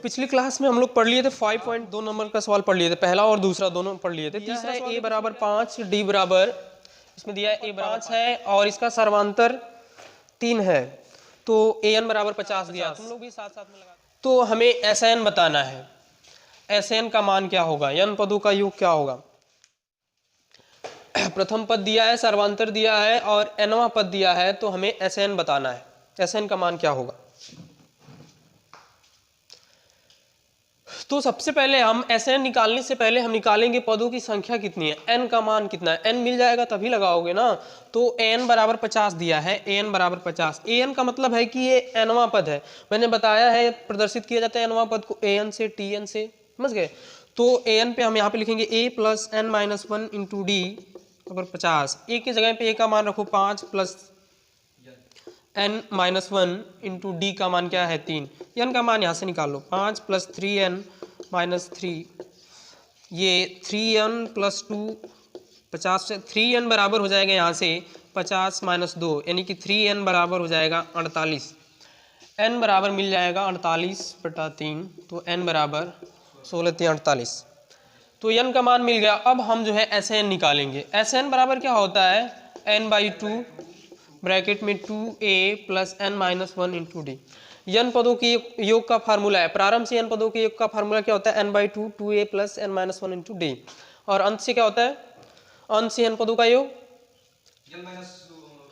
पिछली क्लास में हम लोग पढ़ लिए थे 5.2 नंबर का सवाल पढ़ लिए थे, पहला और दूसरा दोनों पढ़ लिए थे। तीसरा है a बराबर 5 d बराबर, इसमें दिया है a बराबर 5 है और इसका सर्वांतर 3 है, तो an बराबर 50 दिया। तुम लोग भी साथ साथ में लगा। तो हमें SN बताना है, SN का मान क्या होगा, n पदों का योग क्या होगा। प्रथम पद दिया है, सर्वांतर दिया है और nवां पद दिया है, तो हमें SN बताना है, SN का मान क्या होगा। तो सबसे पहले हम SN निकालने से पहले हम निकालेंगे पदों की संख्या कितनी है, n का मान कितना है, n मिल जाएगा तभी लगाओगे ना। तो an बराबर 50 दिया है, an बराबर 50, an का मतलब है कि ये nवां पद है। मैंने बताया है प्रदर्शित किया जाता है nवां पद को an से tn से, समझ गए। तो an पे हम यहाँ पे लिखेंगे a plus n minus 1 into D बराबर 50। a की जगह पे a का मान रखो 5 plus n minus 1 into D का मान क्या है 3, n का मान यहाँ से निकाल लो 5 प्लस 3n माइनस 3, ये 3n प्लस 2 50 से 3n बराबर हो जाएगा यहाँ से 50 माइनस 2, यानी कि 3n बराबर हो जाएगा 48। n बराबर मिल जाएगा 48/3, तो n बराबर 16×3 = 48। तो n का मान मिल गया। अब हम जो है SN निकालेंगे। SN बराबर क्या होता है, n/2 ब्रैकेट में 2a plus n minus 1 into D. n पदों के योग का फार्मूला है, प्रारंभ से n पदों के योग का फार्मूला क्या होता है, n/2 2a plus n minus 1 into D. और अंत से क्या होता है, अंत से n पदों का योग,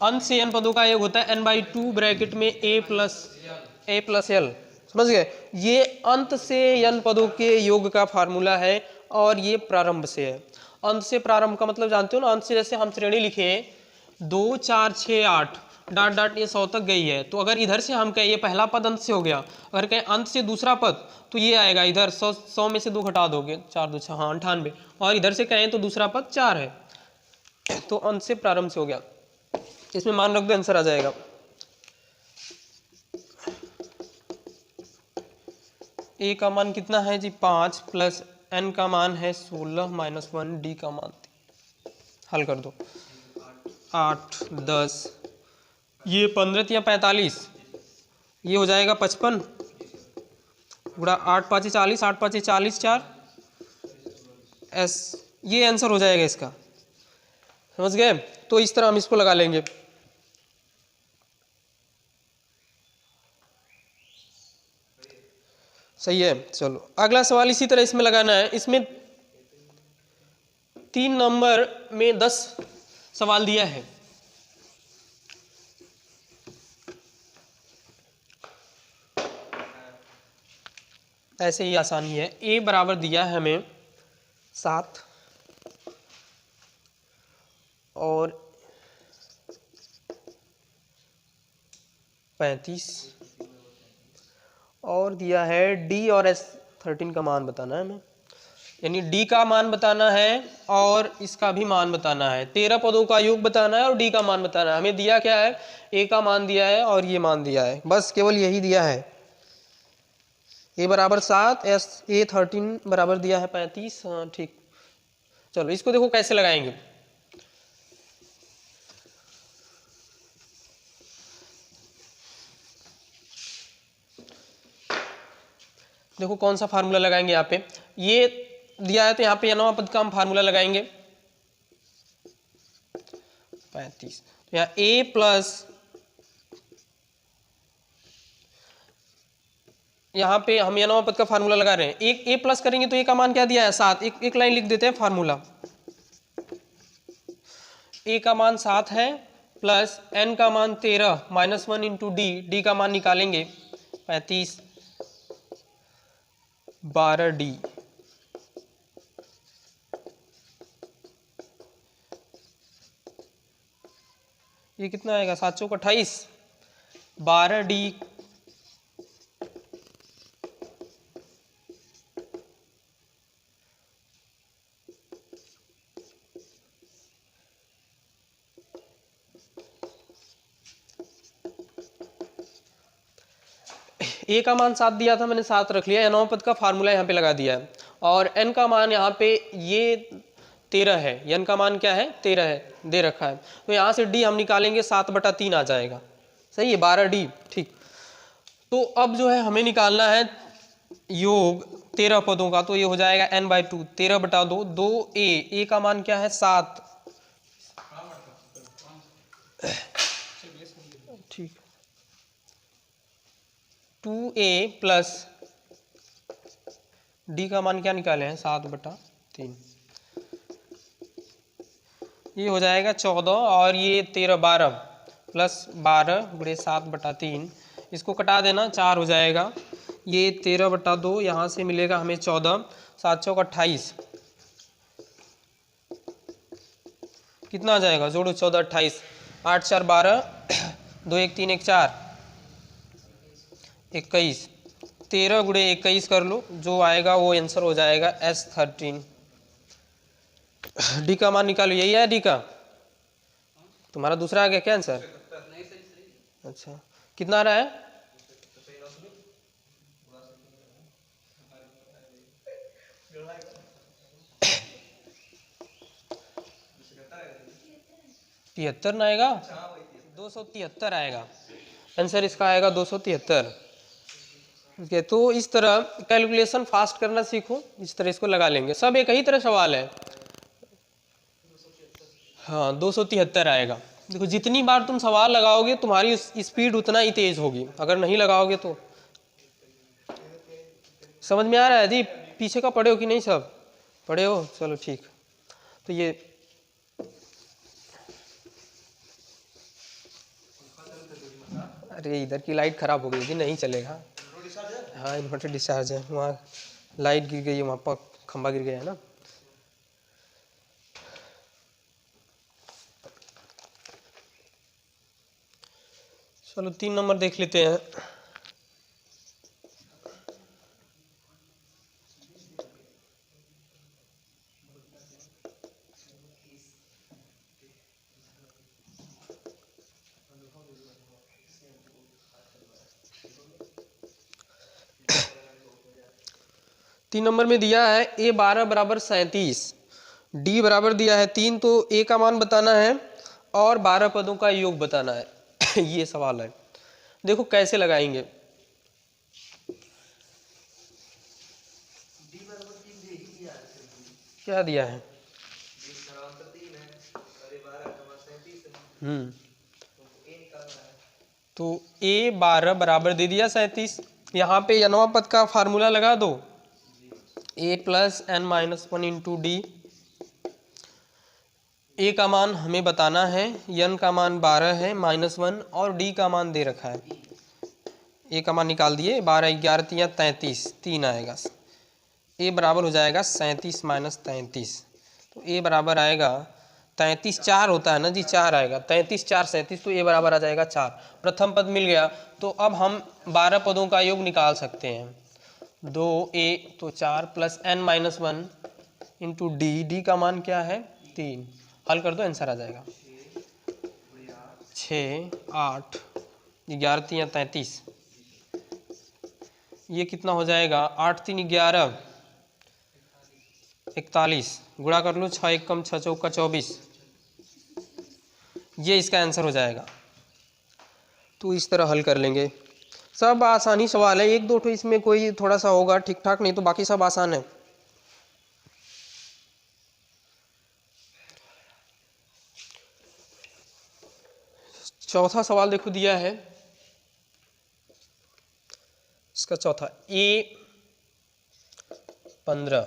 अंत से n पदों का योग होता है n/2 ब्रैकेट में a प्लस l, समझ गए। ये अंत से n पदों के योग का फार्मूला है और ये प्रारंभ से है। अंत से प्रारंभ का मतलब जानते हो ना, अंत से जैसे हम श्रेणी लिखे 2 4 6 8 डॉट डॉट ये 100 तक गई है, तो अगर इधर से हम कहें ये पहला पद अंत से हो गया, अगर कहें अंत से दूसरा पद तो ये आएगा इधर 100 में से 2 घटा दोगे 4 2 6 हाँ 98, और इधर से कहें तो दूसरा पद 4 है, तो अंत से प्रारंभ से हो गया। इसमें मान रख दो, आंसर आ जाएगा। a का मान कितना है जी 5 प्लस n का मान है 16 माइनस 1, d का मान 3। हल कर दो 8 10, ये 15 या 45, ये हो जाएगा 55 गुणा 8 5 40, 8 5 40 4 s, ये आंसर हो जाएगा इसका, समझ गए। तो इस तरह हम इसको लगा लेंगे। सही है। चलो अगला सवाल इसी तरह इसमें लगाना है। इसमें 3 नंबर में 10 सवाल दिया है। ऐसे ही आसानी है। a बराबर दिया है हमें 7 और 35 और दिया है d और s 13 का मान बताना है हमें, यानी d का मान बताना है और इसका भी मान बताना है। 13 पदों का योग बताना है और d का मान बताना है। हमें दिया क्या है, a का मान दिया है और ये मान दिया है, बस केवल यही दिया है। a बराबर 7, a 13 बराबर दिया है 35। हाँ ठीक। चलो इसको देखो कैसे लगाएंगे। देखो कौन सा फार्मूला लगाएंगे यहाँ पे, ये दिया है तो यहाँ पे नवा पद का हम फार्मूला लगाएंगे 35। तो यहाँ a प्लस, यहाँ पे हम नवा पद का फार्मूला लगा रहे हैं। एक a प्लस करेंगे तो a का मान क्या दिया है 7, एक लाइन लिख देते हैं फार्मूला। a का मान 7 है प्लस n का मान 13 माइनस 1 इंटू डी का मान निकालेंगे 35 12d। ये कितना आएगा 7 चौक 28, 12d a का मान 7 दिया था, मैंने 7 रख लिया। नौ पद का फार्मूला यहाँ पे लगा दिया है और n का मान यहाँ पे ये 13 है, n का मान क्या है 13 है, दे रखा है। तो यहाँ से d हम निकालेंगे 7/3 आ जाएगा, सही है 12d। ठीक, तो अब जो है हमें निकालना है योग 13 पदों का, तो ये हो जाएगा n/2, 13/2, 2a का मान क्या है 7, ठीक, 2a प्लस d का मान क्या निकाले हैं 7/3, ये हो जाएगा 14, और ये 13 12 प्लस 12 गुणे 7/3, इसको कटा देना 4 हो जाएगा, ये 13/2 यहाँ से मिलेगा हमें 14, 7 चौक 28, कितना आ जाएगा जोड़ो 14 28, 8 4 12, 2 1 3 1 4, 21, 13 गुणे 21 कर लो, जो आएगा वो आंसर हो जाएगा S13। डी का मान निकालो, यही है डी का, तुम्हारा दूसरा आ गया क्या आंसर? अच्छा, कितना आ रहा है? तिहत्तर ना आएगा, 273 आएगा आंसर, इसका आएगा 273। ठीक है, तो इस तरह कैलकुलेशन फास्ट करना सीखो, इस तरह इसको लगा लेंगे, सब एक ही तरह सवाल है। हाँ 273 आएगा। देखो जितनी बार तुम सवाल लगाओगे तुम्हारी स्पीड उतना ही तेज होगी, अगर नहीं लगाओगे तो। समझ में आ रहा है जी? पीछे का पढ़े हो कि नहीं? सब पढ़े हो? चलो ठीक। तो ये अरे इधर की लाइट खराब हो गई थी, नहीं चलेगा। हाँ इन्वर्टर डिस्चार्ज है, वहाँ लाइट गिर गई है, वहाँ पर खंबा गिर गया है ना। चलो 3 नंबर देख लेते हैं। तीन नंबर में दिया है a 12 बराबर 37, d बराबर दिया है 3, तो a का मान बताना है और 12 पदों का योग बताना है। ये सवाल है, देखो कैसे लगाएंगे। क्या दिया है? तो a 12 बराबर दे दिया 37, यहाँ पे n पद का फार्मूला लगा दो, a plus n-1 into D. a का मान हमें बताना है, n का मान 12 है -1, और d का मान दे रखा है। a का मान निकाल दिए, 12 11 3 33, 3 आएगा। a बराबर हो जाएगा 37 माइनस 33, तो a बराबर आएगा 33, 4 होता है ना जी, 4 आएगा, 33 4 37, तो a बराबर आ जाएगा 4। प्रथम पद मिल गया, तो अब हम 12 पदों का योग निकाल सकते हैं। 2a तो 4 प्लस n-1 इंटू डी का मान क्या है 3, हल कर दो आंसर आ जाएगा 6 8 11 3 33, ये कितना हो जाएगा 8 3 11 41, गुणा कर लो 6 1 कम 6 चौका 24, ये इसका आंसर हो जाएगा। तो इस तरह हल कर लेंगे, सब आसानी सवाल है, एक दो तो इसमें कोई थोड़ा सा होगा ठीक ठाक, नहीं तो बाकी सब आसान है। चौथा सवाल देखो दिया है, इसका चौथा a 15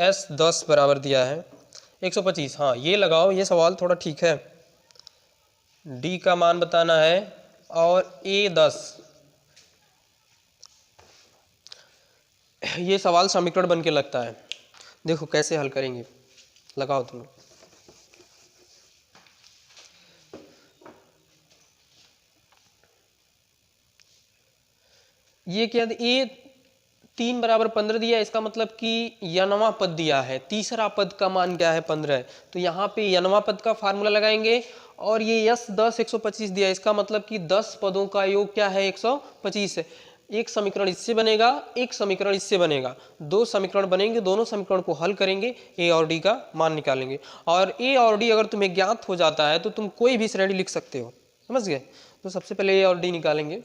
S 10 बराबर दिया है 125। हाँ ये लगाओ, ये सवाल थोड़ा ठीक है। d का मान बताना है और a 10, ये सवाल समीकरण बन के लगता है। देखो कैसे हल करेंगे, लगाओ तुम। ये क्या, ये 3 बराबर 15 दिया, इसका मतलब कि यनवा पद दिया है, तीसरा पद का मान क्या है 15 है, तो यहाँ पे यनवा पद का फार्मूला लगाएंगे, और ये यस 10 125 दिया, इसका मतलब कि 10 पदों का योग क्या है 125 है। एक समीकरण इससे बनेगा, एक समीकरण इससे बनेगा, दो समीकरण बनेंगे, दोनों समीकरण को हल करेंगे, ए और डी का मान निकालेंगे। और ए और डी अगर तुम्हें ज्ञात हो जाता है तो तुम कोई भी श्रेणी लिख सकते हो, समझ गए। तो सबसे पहले ए और डी निकालेंगे,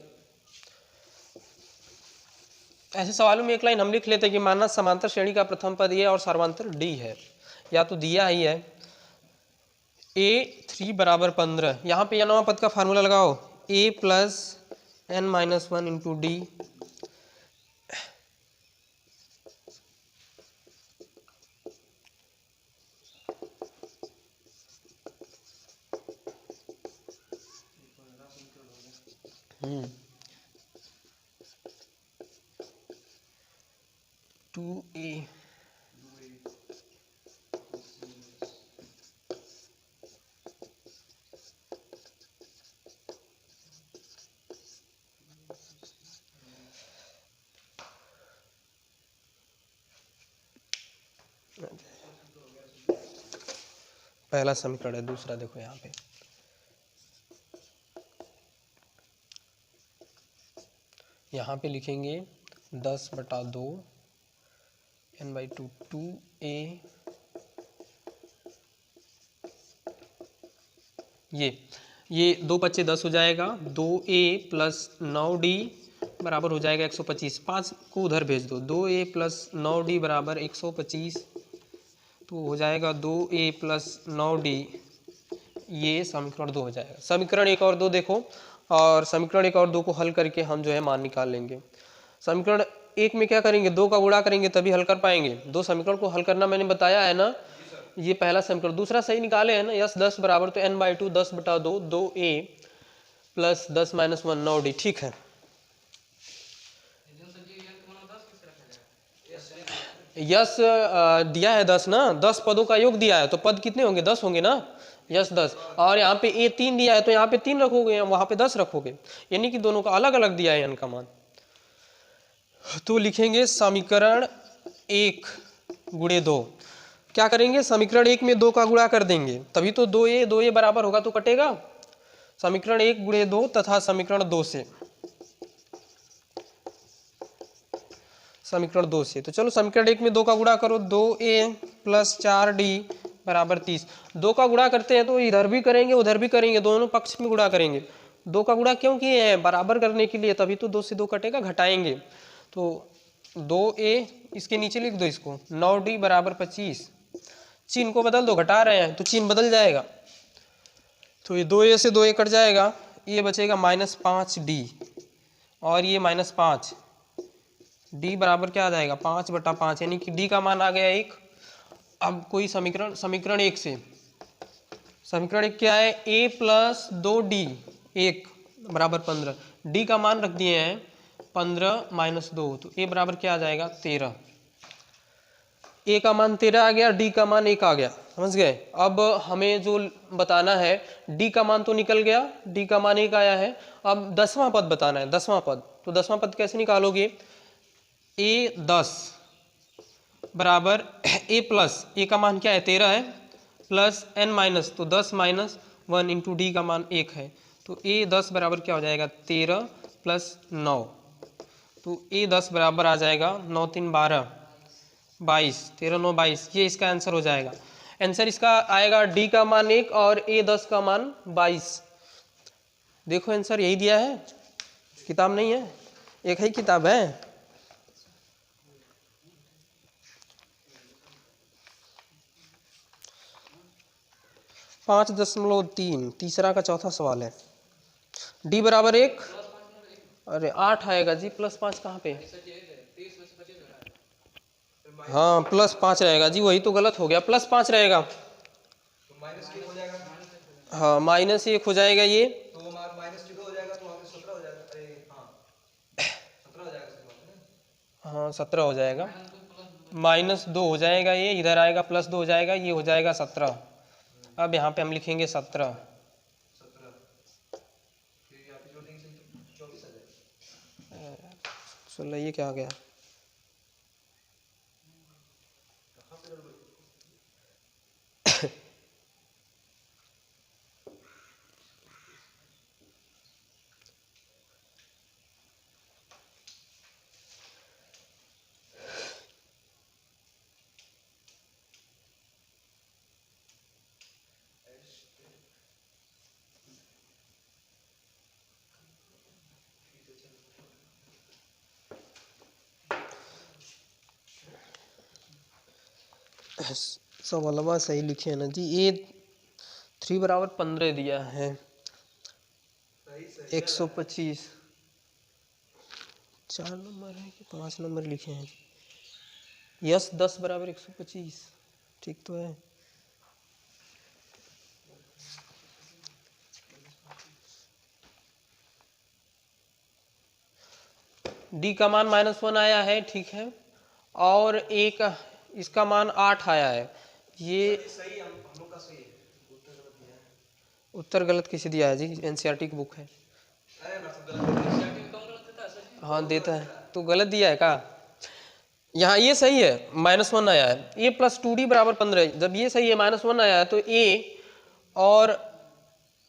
ऐसे सवालों में एक लाइन हम लिख लेते हैं कि माना समांतर श्रेणी का प्रथम पद ए और सर्वांतर डी है, या तो दिया ही है A3 बराबर 15। यहाँ पे nवां पद का फार्मूला लगाओ, A plus n-1 into D. Two A पहला समीकरण है। दूसरा देखो यहाँ पे, यहाँ पे लिखेंगे 10/2 n/2 2a, ये 2×5 = 10 हो जाएगा, 2a प्लस 9d बराबर हो जाएगा 125। 5 को उधर भेज दो, 2a प्लस 9d बराबर 125, तो हो जाएगा 2a प्लस 9d, ये समीकरण 2 हो जाएगा। समीकरण 1 और 2 देखो, और समीकरण 1 और 2 को हल करके हम जो है मान निकाल लेंगे। समीकरण 1 में क्या करेंगे, 2 का गुणा करेंगे तभी हल कर पाएंगे। 2 समीकरण को हल करना मैंने बताया है ना, ये पहला समीकरण। दूसरा सही निकाले है ना, यस 10 बराबर, तो n/2 10/2 2a प्लस 10-1 9d, ठीक है। यस दिया है 10 ना, 10 पदों का योग दिया है, तो पद कितने होंगे, 10 होंगे ना, यस 10। और यहाँ पे ए 3 दिया है, तो यहाँ पे 3 रखोगे, वहाँ पे 10 रखोगे, यानी कि दोनों का अलग अलग दिया है n का मान। तो लिखेंगे समीकरण 1 गुणे 2। क्या करेंगे, समीकरण 1 में 2 का गुणा कर देंगे, तभी तो 2a बराबर होगा, तो कटेगा। समीकरण 1 गुणे 2 तथा समीकरण 2 से, समीकरण 2 से। तो चलो समीकरण 1 में 2 का गुणा करो, 2a प्लस 4d बराबर 30। 2 का गुणा करते हैं तो इधर भी करेंगे उधर भी करेंगे, दोनों पक्ष में गुणा करेंगे। 2 का गुणा क्यों किए हैं, बराबर करने के लिए, तभी तो 2 से 2 कटेगा, घटाएंगे। तो 2a, इसके नीचे लिख दो इसको, 9d बराबर 25। चिन्ह को बदल दो, घटा रहे हैं तो चिन्ह बदल जाएगा, तो ये 2a से 2a कट जाएगा, ये बचेगा -5d, और ये -5, d बराबर क्या आ जाएगा, 5/5, यानी कि d का मान आ गया 1। अब कोई समीकरण 1 से, समीकरण 1 क्या है, a प्लस 2d 1 बराबर 15, d का मान रख दिए हैं 15 - 2, तो a बराबर क्या आ जाएगा, 13। a का मान 13 आ गया, d का मान 1 आ गया, समझ गए। अब हमें जो बताना है, d का मान तो निकल गया, d का मान 1 आया है, अब 10वां पद बताना है, 10वां पद। तो 10वां पद कैसे निकालोगे, a 10 बराबर a प्लस, a का मान क्या है, 13 है, प्लस n-, तो 10 - 1 इंटू डी का मान 1 है, तो a 10 बराबर क्या हो जाएगा, 13 प्लस 9, तो a 10 बराबर आ जाएगा 9 - 3 = 12, 22, 13 - 9 = 22, ये इसका आंसर हो जाएगा। आंसर इसका आएगा d का मान 1 और a 10 का मान 22। देखो आंसर यही दिया है, किताब नहीं है, एक ही किताब है। 5.3, तीसरा का चौथा सवाल है। d बराबर 1, अरे 8 आएगा जी, +5 कहाँ पे, हाँ +5 रहेगा जी, वही तो गलत हो गया, +5 रहेगा, हाँ -1 हो जाएगा ये, हाँ 17 हो जाएगा, -2 हो जाएगा, ये इधर आएगा, +2 हो जाएगा, ये हो जाएगा 17। अब यहाँ पे हम लिखेंगे 17, चलो ये क्या आ गया, सवालवा सही लिखे है ना जी। ए 3 बराबर 15 दिया है, 125 4 नंबर है कि 5 नंबर लिखे हैं। यस 10 बराबर 125 ठीक तो है। डी का मान -1 आया है, ठीक है। और एक इसका मान 8 आया है। ये सही हम लोग का सही है, उत्तर गलत किसे दिया है जी? एनसीईआरटी की बुक है। हाँ देता है तो गलत दिया है का? यहाँ ये सही है, -1 आया है। ए प्लस 2d बराबर 15, जब ये सही है -1 आया है तो ए और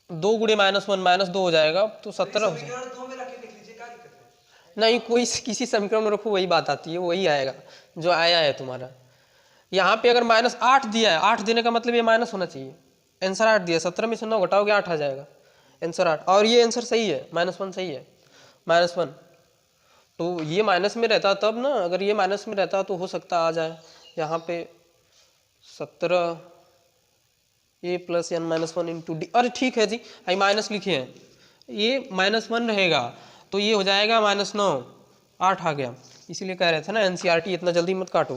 2 गुणे -1 -2 हो जाएगा तो 17 हो जाएगा। नहीं कोई किसी समीकरण में रखो वही बात आती है, वही आएगा जो आया है तुम्हारा। यहाँ पे अगर -8 दिया है, 8 देने का मतलब ये माइनस होना चाहिए। आंसर 8 दिया, 17 में से 9 घटाओगे 8 आ जाएगा, आंसर 8। और ये आंसर सही है, -1 सही है, -1। तो ये माइनस में रहता तब ना, अगर ये माइनस में रहता तो हो सकता आ जाए। यहाँ पे 17 a plus n -1 into D. अरे ठीक है जी, आई माइनस लिखे हैं, ये -1 रहेगा तो ये हो जाएगा -9, 8 आ गया। इसीलिए कह रहे थे ना एनसीईआरटी इतना जल्दी मत काटो।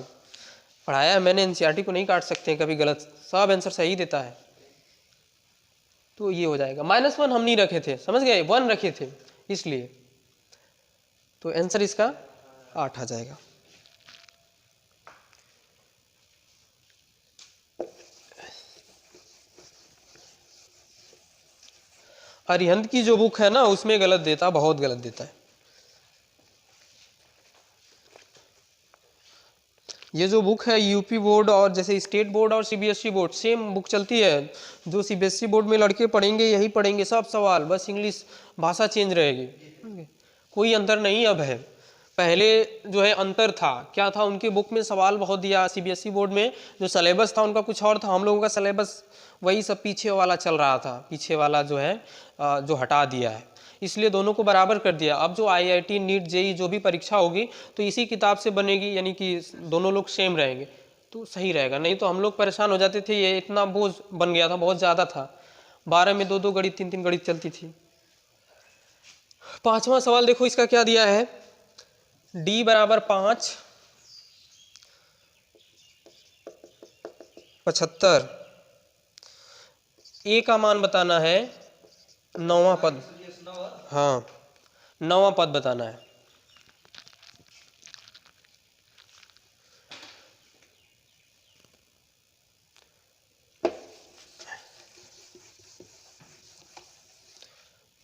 पढ़ाया है मैंने, एनसीईआरटी को नहीं काट सकते हैं कभी गलत, सब आंसर सही देता है। तो ये हो जाएगा, -1 हम नहीं रखे थे, समझ गए, 1 रखे थे इसलिए। तो आंसर इसका 8 आ जाएगा। अरिहंत की जो बुक है ना उसमें गलत देता, बहुत गलत देता है। ये जो बुक है यूपी बोर्ड और जैसे स्टेट बोर्ड और सीबीएसई बोर्ड सेम बुक चलती है। जो सीबीएसई बोर्ड में लड़के पढ़ेंगे यही पढ़ेंगे सब सवाल, बस इंग्लिश भाषा चेंज रहेगी, कोई अंतर नहीं अब है। पहले जो है अंतर था, क्या था, उनके बुक में सवाल बहुत दिया। सीबीएसई बोर्ड में जो सिलेबस था उनका कुछ और था, हम लोगों का सिलेबस वही सब पीछे वाला चल रहा था, पीछे वाला जो है जो हटा दिया है, इसलिए दोनों को बराबर कर दिया। अब जो आईआईटी नीट जेई जो भी परीक्षा होगी तो इसी किताब से बनेगी, यानी कि दोनों लोग सेम रहेंगे तो सही रहेगा। नहीं तो हम लोग परेशान हो जाते थे, ये इतना बोझ बन गया था, बहुत ज़्यादा था। 12 में 2-2 गणित 3-3 गणित चलती थी। 5वां सवाल देखो, इसका क्या दिया है, d बराबर 5 75, a का मान बताना है 9वां पद, हाँ 9वां पद बताना है।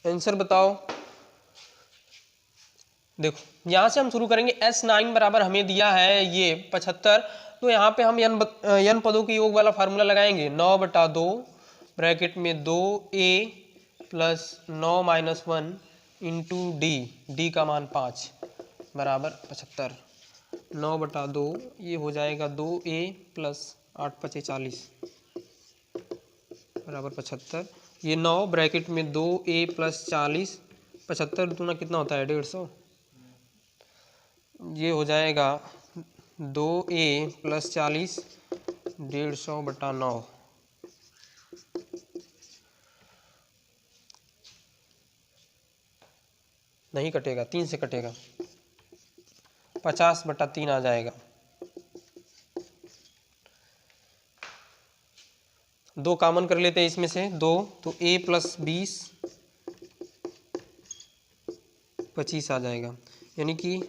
आंसर बताओ। देखो यहाँ से हम शुरू करेंगे। S9 बराबर हमें दिया है ये 75, तो यहाँ पे हम n पदों के योग वाला फार्मूला लगाएंगे। 9/2 ब्रैकेट में 2a प्लस 9 - 1 इंटू d का मान 5 बराबर 75। 9/2 ये हो जाएगा 2a प्लस 8 × 5 = 40 बराबर 75। ये 9 ब्रैकेट में 2a प्लस 40, 75 दूना कितना होता है 150, ये हो जाएगा 2a प्लस 40 150/9। नहीं कटेगा, 3 से कटेगा, 50/3 आ जाएगा। 2 कॉमन कर लेते हैं इसमें से, 2 तो a प्लस 20 25 आ जाएगा, यानी कि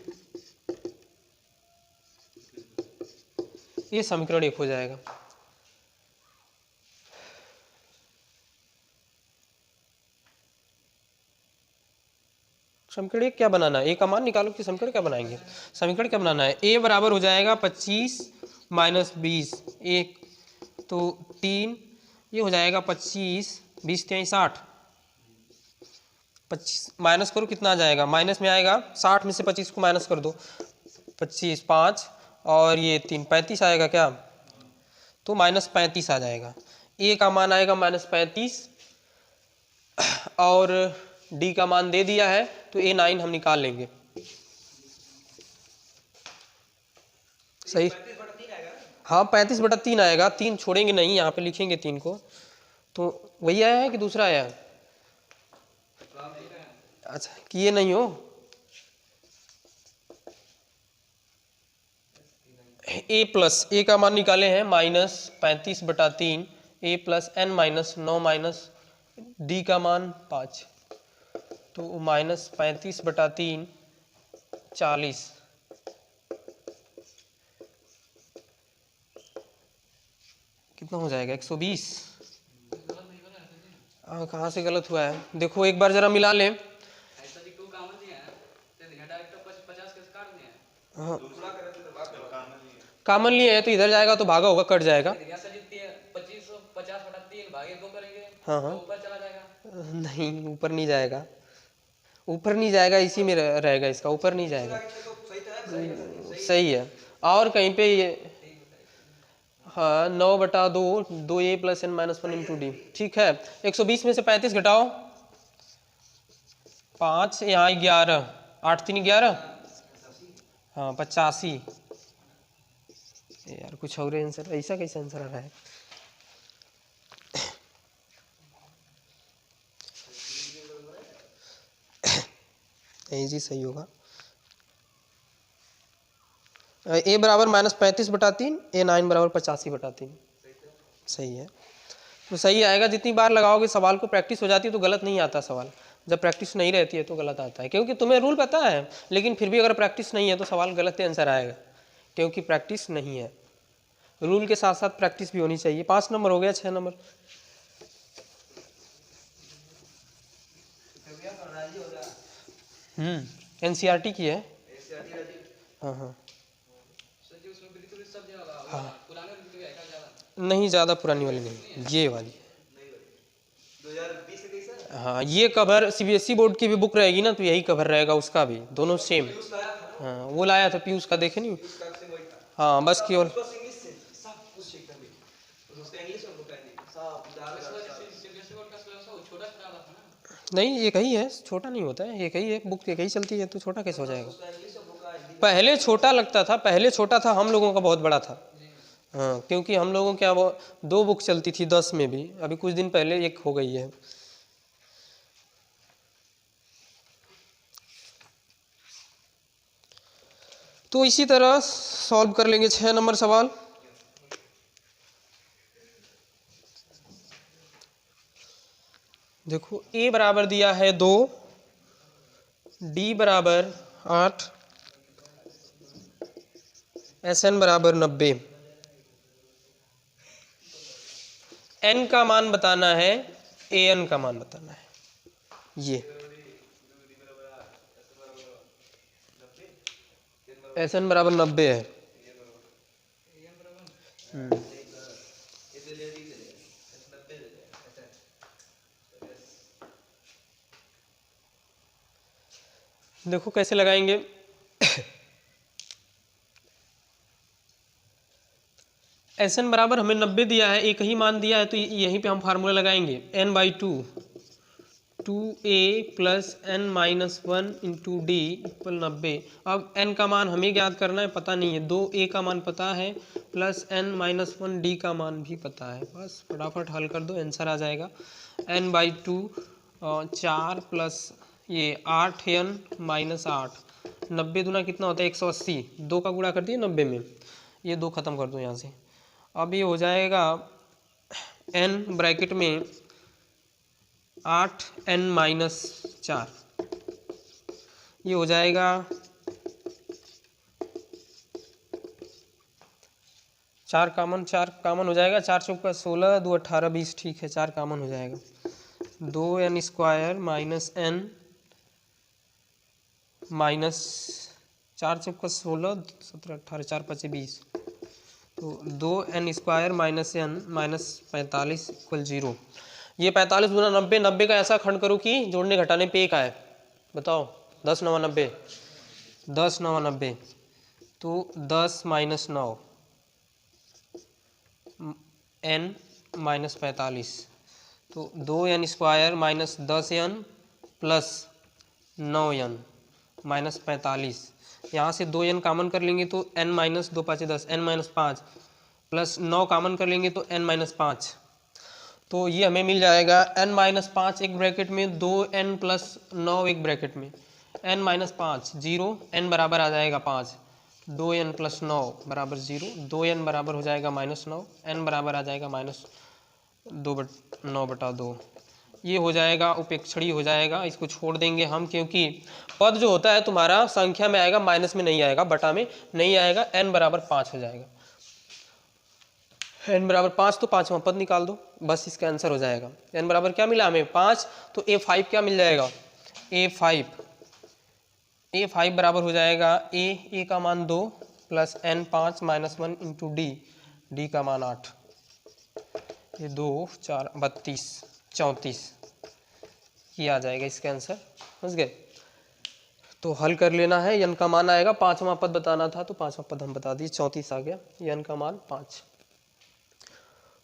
ये समीकरण 1 हो जाएगा। समीकरण 1 क्या बनाना है, a का मान निकालो कि समीकरण क्या बनाएंगे। समीकरण क्या बनाना है, a बराबर हो जाएगा 25 - 20, 1 तो 3, ये हो जाएगा 25, 20 × 3 = 60, 25 माइनस करो कितना आ जाएगा, माइनस में आएगा, 60 में से 25 को माइनस कर दो, 25 5 और ये 3 35 आएगा क्या, तो -35 आ जाएगा। a का मान आएगा -35 और d का मान दे दिया है तो a9 हम निकाल लेंगे। सही, हाँ 35/3 आएगा, 3 छोड़ेंगे नहीं, यहाँ पे लिखेंगे 3 को। तो वही आया है कि दूसरा आया है? अच्छा किए नहीं हो। ए प्लस ए का मान निकाले हैं -35/3, A plus n minus 9 minus D का मान 5, तो -35/3 40, कितना हो जाएगा 120। हाँ कहाँ से गलत हुआ है देखो एक बार जरा मिला लें। हाँ कॉमन लिए है तो इधर जाएगा तो भागा होगा, कट जाएगा। हाँ हाँ नहीं ऊपर नहीं जाएगा, ऊपर नहीं जाएगा, इसी में रहेगा इसका, ऊपर नहीं जाएगा। सही है। और कहीं पे ये हाँ 9/2 2a + n - 1 × d, ठीक है। 120 में से 35 घटाओ 5, यहाँ 11, 8 3 11, हाँ 85। यार कुछ और आंसर, ऐसा कैसा आंसर आ रहा है? जी सही होगा। a बराबर -35/3, a 9 बराबर 85/3, सही है। तो सही आएगा, जितनी बार लगाओगे सवाल को, प्रैक्टिस हो जाती है तो गलत नहीं आता सवाल। जब प्रैक्टिस नहीं रहती है तो गलत आता है, क्योंकि तुम्हें रूल पता है, लेकिन फिर भी अगर प्रैक्टिस नहीं है तो सवाल गलत ही आंसर आएगा, क्योंकि प्रैक्टिस नहीं है। रूल के साथ साथ प्रैक्टिस भी होनी चाहिए। 5 नंबर हो गया, 6 नंबर। NCERT की है। हाँ हाँ हाँ नहीं, ज़्यादा पुरानी वाली नहीं, ये वाली। हाँ ये कवर CBSE बोर्ड की भी बुक रहेगी ना, तो यही कवर रहेगा उसका भी, दोनों सेम। हाँ वो लाया था पीयूष का, देखे नहीं? हाँ बस केवल नहीं, एक ही है, छोटा नहीं होता है, एक ही है बुक, एक ही चलती है, तो छोटा कैसे हो जाएगा? पहले छोटा लगता था, पहले छोटा था, हम लोगों का बहुत बड़ा था। हाँ क्योंकि हम लोगों क्या वो 2 बुक चलती थी 10 में भी, अभी कुछ दिन पहले 1 हो गई है। तो इसी तरह सॉल्व कर लेंगे 6 नंबर सवाल। देखो a बराबर दिया है 2, d बराबर 8, SN बराबर 90, n का मान बताना है, an का मान बताना है। ये SN बराबर 90 है। देखो कैसे लगाएंगे। SN बराबर हमें 90 दिया है, एक ही मान दिया है, तो यहीं पे हम फार्मूला लगाएंगे, n/2 2a + n - 1 × d = 90। अब n का मान हमें ज्ञात करना है, पता नहीं है, 2a का मान पता है, प्लस n - 1 d का मान भी पता है। बस फटाफट हल कर दो, आंसर आ जाएगा। n/2 4 प्लस ये 8n - 8, 90 दूना कितना होता है 180, 2 का गुणा कर दिए 90 में, ये 2 खत्म कर दो यहाँ से। अब ये हो जाएगा n ब्रैकेट में 8n - 4, ये हो जाएगा 4 कामन हो जाएगा, 4 चौका 16, 2 18 20, ठीक है 4 कामन हो जाएगा। 2n² - n माइनस 4 चौका 16, 17 18 4 5 20, तो 2n² - n -45 = 0। ये 45 गुना 90, 90 का ऐसा खंड करो कि जोड़ने घटाने पे एक आए। बताओ 10 9 90, 10 9 90, तो 10 - 9 n - 45, तो 2n² - 10n प्लस 9n - 45, यहाँ से 2n कामन कर लेंगे तो n - 2 5 10, n - 5 प्लस 9 कॉमन कर लेंगे तो n-5, तो ये हमें मिल जाएगा n-5 एक ब्रैकेट में, 2n + 9 एक ब्रैकेट में, n-5 0, n बराबर आ जाएगा 5, 2n + 9 बराबर 0, 2n बराबर हो जाएगा -9, n बराबर आ जाएगा -9/2। ये हो जाएगा उपेक्षणीय हो जाएगा, इसको छोड़ देंगे हम, क्योंकि पद जो होता है तुम्हारा संख्या में आएगा, माइनस में नहीं आएगा, बटा में नहीं आएगा। n बराबर 5 हो जाएगा, n बराबर 5, तो पाँचवां पद निकाल दो, बस इसका आंसर हो जाएगा। n बराबर क्या मिला हमें 5, तो a5 क्या मिल जाएगा, a5 बराबर हो जाएगा a का मान 2 प्लस n5 -1 इंटू d का मान 8, ये 2 4 32 34, ये आ जाएगा इसका आंसर, समझ गए। तो हल कर लेना है, n का मान आएगा, पांचवा पद बताना था तो पांचवा पद हम बता दिए, 34 आ गया, n का मान 5।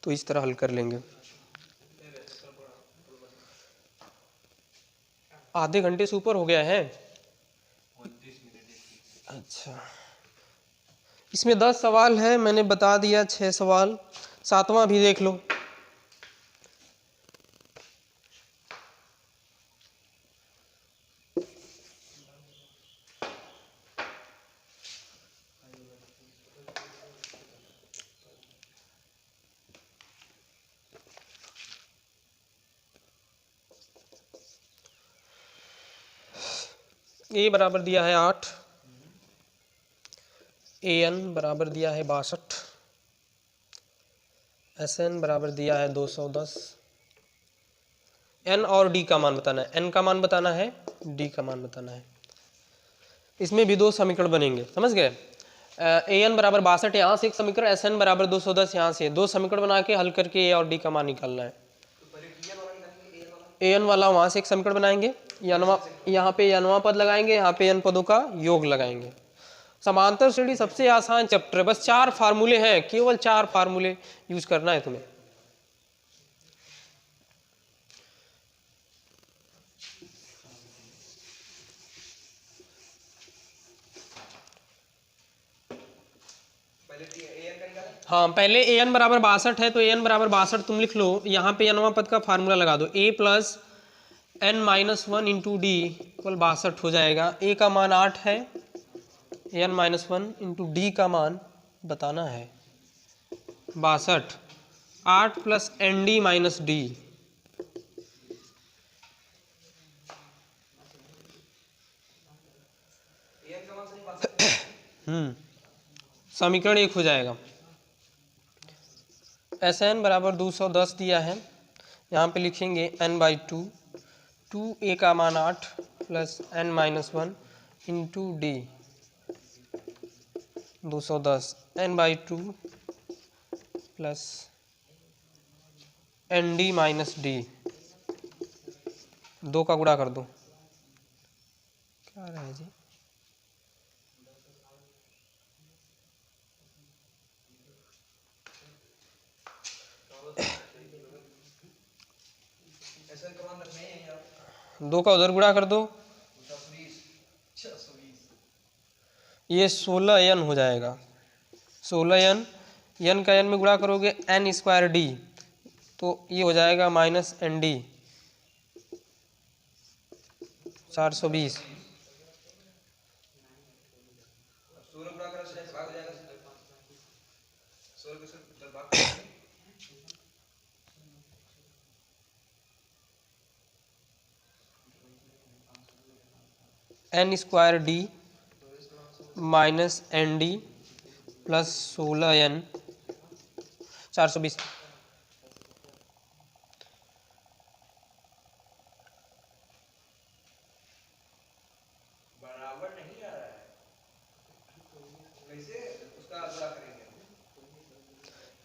तो इस तरह हल कर लेंगे। आधे घंटे से ऊपर हो गया है। अच्छा, इसमें 10 सवाल है, मैंने बता दिया 6 सवाल, 7वां भी देख लो। ए बराबर दिया है 8, an बराबर दिया है 62, sn बराबर दिया है 210, n और d का मान बताना है, n का मान बताना है, d का मान बताना है। इसमें भी 2 समीकरण बनेंगे, समझ गए। an बराबर 62 यहाँ से एक समीकरण, sn बराबर 210 यहाँ से, 2 समीकरण बना के हल करके a और d का मान निकालना है। an वाला वहाँ से एक समीकरण बनाएंगे, यहाँ पे nवां पद लगाएंगे, यहाँ पे n पदों का योग लगाएंगे। समांतर श्रेणी सबसे आसान चैप्टर है, बस 4 फार्मूले हैं, केवल 4 फार्मूले यूज करना है तुम्हें। हाँ, पहले an बराबर 62 है, तो an बराबर 62 तुम लिख लो, यहाँ पे nवां पद का फार्मूला लगा दो, a + n-1 into D equal 62 हो जाएगा। a का मान 8 है, n-1 इंटू डी का मान बताना है 62, 8 + nd - d, समीकरण 1 हो जाएगा। Sn बराबर 210 दिया है, यहाँ पे लिखेंगे n/2, 2a का मान 8 plus n-1 into D 210, n/2 plus nd - d, 2 का गुणा कर दो, क्या रहा है जी, दो का उधर गुणा कर दो, ये 16n हो जाएगा, 16n, n का n में गुणा करोगे n² d, तो ये हो जाएगा -nd 420, n² d -nd plus 16n 420।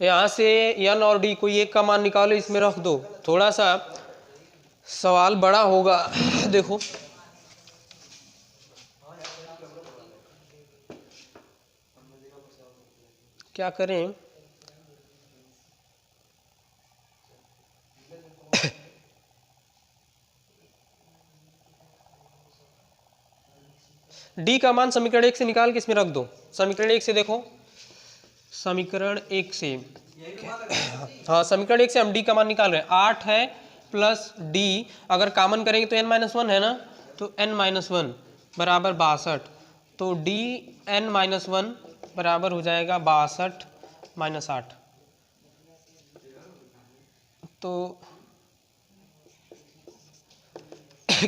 यहाँ से n और d कोई एक का मान निकालो, इसमें रख दो, थोड़ा सा सवाल बड़ा होगा। देखो क्या करें, d का मान समीकरण 1 से निकाल के इसमें रख दो। समीकरण 1 से देखो, समीकरण 1 से, हाँ समीकरण 1 से हम डी का मान निकाल रहे हैं। 8 है प्लस डी, अगर कॉमन करेंगे तो n-1 है ना, तो n-1 बराबर 62, तो डी n-1 बराबर हो जाएगा 62 - 8, तो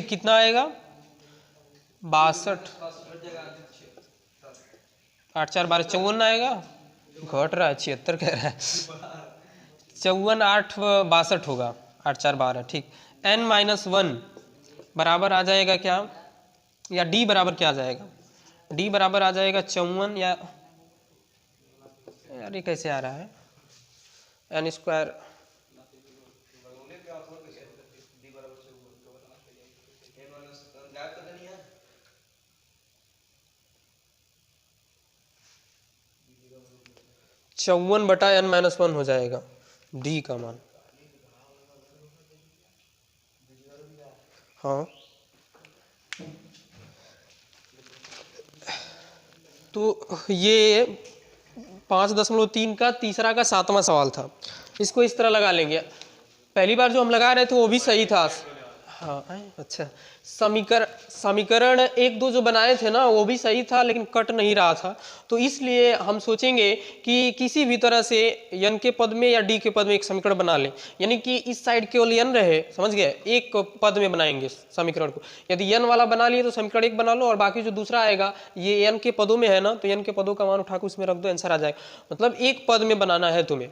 कितना आएगा 62, 8 4 12 54 आएगा, घट रहा है 76 कह रहा है, 54 8 62 होगा, 8 4 12 ठीक। n-1 बराबर आ जाएगा क्या, या d बराबर क्या आ जाएगा, d बराबर आ जाएगा 54, या यार ये कैसे आ रहा है n², चौवन बटा n-1 हो जाएगा d का मान। हाँ तो ये 5.3 का तीसरा का 7वां सवाल था, इसको इस तरह लगा लेंगे। पहली बार जो हम लगा रहे थे वो भी सही था। हाँ अच्छा, समीकरण 1 2 जो बनाए थे ना वो भी सही था, लेकिन कट नहीं रहा था, तो इसलिए हम सोचेंगे कि किसी भी तरह से n के पद में या d के पद में एक समीकरण बना लें, यानी कि इस साइड केवल n रहे, समझ गए, एक पद में बनाएंगे समीकरण को। यदि n वाला बना लिए तो समीकरण 1 बना लो, और बाकी जो दूसरा आएगा ये n के पदों में है ना, तो n के पदों का मान उठा के उसमें रख दो, आंसर आ जाएगा। मतलब एक पद में बनाना है तुम्हें,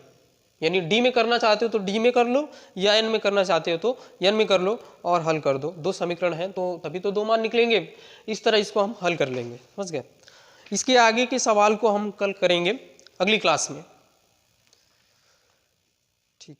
यानी डी में करना चाहते हो तो डी में कर लो, या एन में करना चाहते हो तो एन में कर लो और हल कर दो। 2 समीकरण हैं तो तभी तो 2 मान निकलेंगे, इस तरह इसको हम हल कर लेंगे, समझ गए। इसके आगे के सवाल को हम कल करेंगे अगली क्लास में, ठीक।